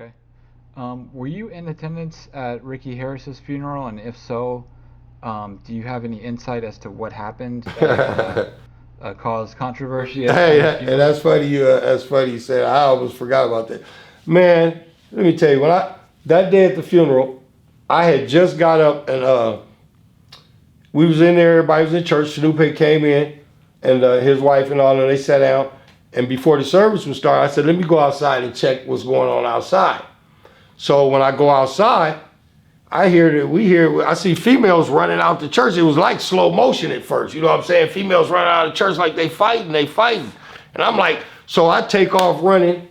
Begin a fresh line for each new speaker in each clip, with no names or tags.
Okay. Were you in attendance at Ricky Harris's funeral? And if so, do you have any insight as to what happened that caused controversy at his
And
funeral?
that's funny. That's funny you said. I almost forgot about that. Man, let me tell you. When I that day at the funeral, I had just got up and we was in there. Everybody was in church. Snoop had came in, and his wife and all, and they sat down. And before the service was started, I said, "Let me go outside and check what's going on outside." So when I go outside, I see females running out the church. It was like slow motion at first. You know what I'm saying? Females running out of the church like they fighting. And I'm like, so I take off running.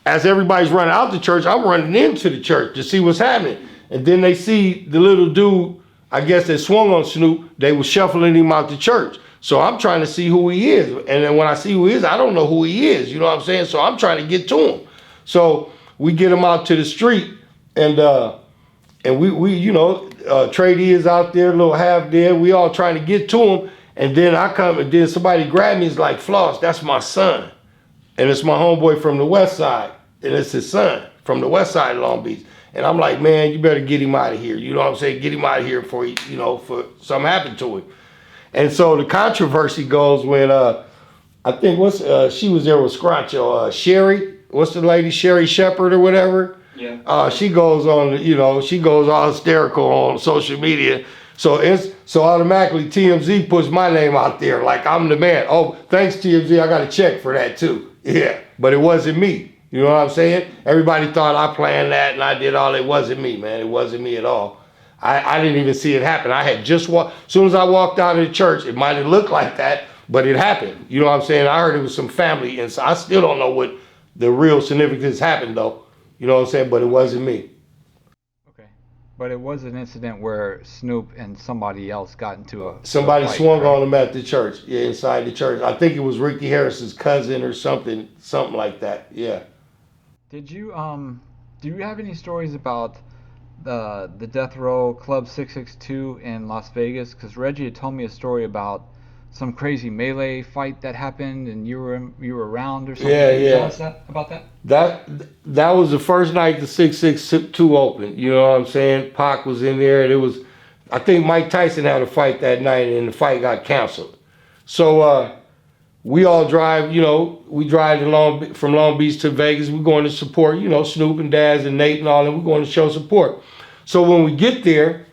As everybody's running out the church, I'm running into the church to see what's happening. And then they see the little dude, I guess that swung on Snoop, they were shuffling him out the church. So I'm trying to see who he is. And then when I see who he is, I don't know who he is. You know what I'm saying? So I'm trying to get to him. So we get him out to the street, and we Trady is out there, a little half dead. We all trying to get to him, and then I come, and then somebody grabbed me. It's like, Floss, that's my son, and it's my homeboy from the West Side, and it's his son from the West Side of Long Beach. And I'm like, man, you better get him out of here. You know what I'm saying? Get him out of here before for something happened to him. And so the controversy goes when I think she was there with Scratcho, Sherry. What's the lady, Sherry Shepherd or whatever?
Yeah.
She goes on, she goes all hysterical on social media. So automatically TMZ puts my name out there like I'm the man. Oh, thanks TMZ, I got a check for that too. Yeah, but it wasn't me. You know what I'm saying? Everybody thought I planned that and I did all. It wasn't me, man. It wasn't me at all. I didn't even see it happen. I had just walked. As soon as I walked out of the church, it might have looked like that, but it happened. You know what I'm saying? I heard it was some family, and so I still don't know what the real significance happened though. You know what I'm saying? But it wasn't me.
Okay. But it was an incident where Snoop and somebody else got into a
Somebody
fight,
swung
right?
on him at the church. Yeah, inside the church. I think it was Ricky Harris's cousin or something like that. Yeah.
Did you do you have any stories about the Death Row Club 662 in Las Vegas? Because Reggie had told me a story about some crazy melee fight that happened, and you were around or something.
Yeah,
Can you tell
yeah.
us about that?
That was the first night the 662 opened. You know what I'm saying? Pac was in there, and it was. I think Mike Tyson had a fight that night, and the fight got canceled. So we all drive. We drive from Long Beach to Vegas. We're going to support. Snoop and Daz and Nate and all, and we're going to show support. So when we get there,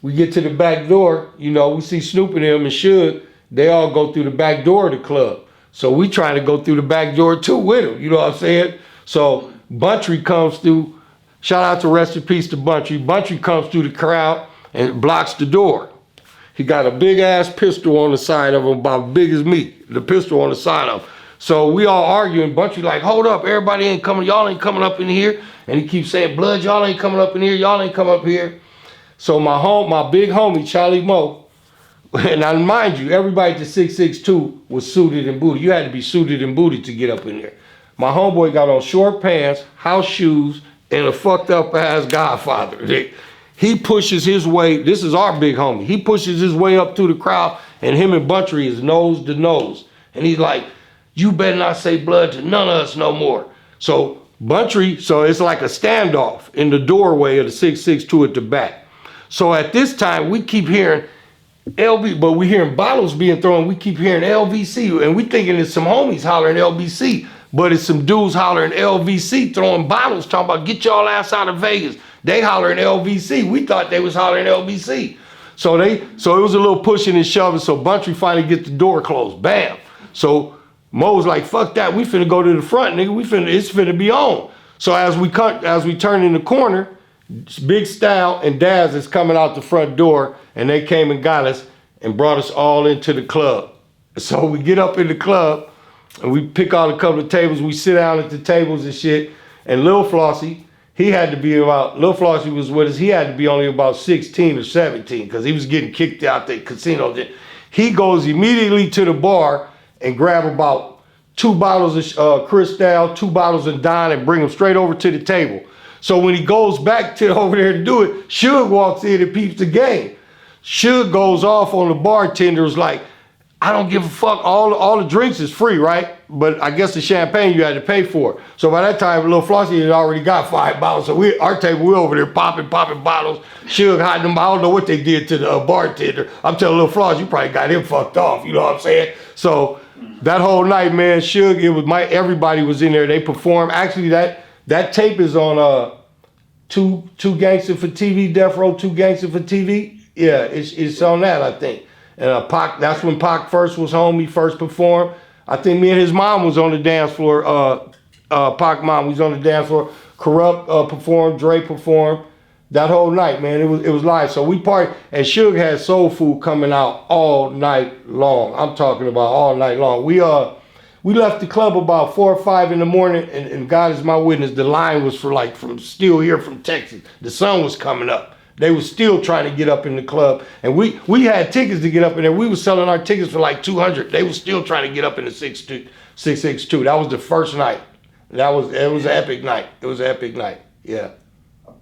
we get to the back door. We see Snoop and him and Suge. They all go through the back door of the club. So we trying to go through the back door too with him. You know what I'm saying? So Buntry comes through. Shout out to rest in peace to Buntry. Buntry comes through the crowd and blocks the door. He got a big ass pistol on the side of him, about big as me. The pistol on the side of him. So we all arguing. Buntry like, hold up, everybody ain't coming. Y'all ain't coming up in here. And he keeps saying, blood, y'all ain't coming up in here. Y'all ain't come up here. So my big homie Charlie Moe. And now, mind you, everybody at the 662 was suited and booted. You had to be suited and booted to get up in there. My homeboy got on short pants, house shoes, and a fucked up ass Godfather. He pushes his way, this is our big homie, he pushes his way up through the crowd, and him and Buntry is nose to nose. And he's like, you better not say blood to none of us no more. So it's like a standoff in the doorway of the 662 at the back. So at this time, we keep hearing but we hearing bottles being thrown. We keep hearing LVC, and we thinking it's some homies hollering LBC, but it's some dudes hollering LVC, throwing bottles, talking about get y'all ass out of Vegas. They hollering LVC. We thought they was hollering LBC. So it was a little pushing and shoving. So Buntry finally get the door closed. Bam. So Mo's like, fuck that. We finna go to the front, nigga. It's finna be on. So as we turn in the corner, Big Style and Daz is coming out the front door, and they came and got us and brought us all into the club. So we get up in the club and we pick out a couple of tables. We sit down at the tables and shit. And Lil Flossy, Lil Flossy was with us. He had to be only about 16 or 17 because he was getting kicked out the casino. He goes immediately to the bar and grab about 2 bottles of Cristal, 2 bottles of Don, and bring them straight over to the table. So when he goes back to over there to do it, Suge walks in and peeps the game. Suge goes off on the bartenders like, I don't give a fuck. All the drinks is free, right? But I guess the champagne you had to pay for. So by that time, little Flossy had already got 5 bottles. So our table, we over there popping bottles. Suge hiding them. I don't know what they did to the bartender. I'm telling little Flossy, you probably got him fucked off. You know what I'm saying? So that whole night, man, Suge, it was everybody was in there. They performed. Actually, that tape is on Two Gangster for TV, Death Row, Two Gangster for TV. Yeah, it's on that, I think. And Pac, that's when Pac first was home. He first performed. I think me and his mom was on the dance floor. Pac mom was on the dance floor. Corrupt performed. Dre performed. That whole night, man, it was live. So we partied, and Suge had Soul Food coming out all night long. I'm talking about all night long. We left the club about 4 or 5 in the morning, and God is my witness, the line was from still here from Texas. The sun was coming up. They was still trying to get up in the club, and we had tickets to get up in there. We was selling our tickets for like $200. They was still trying to get up in the 662. That was the first night. It was an epic night. It was an epic night. Yeah.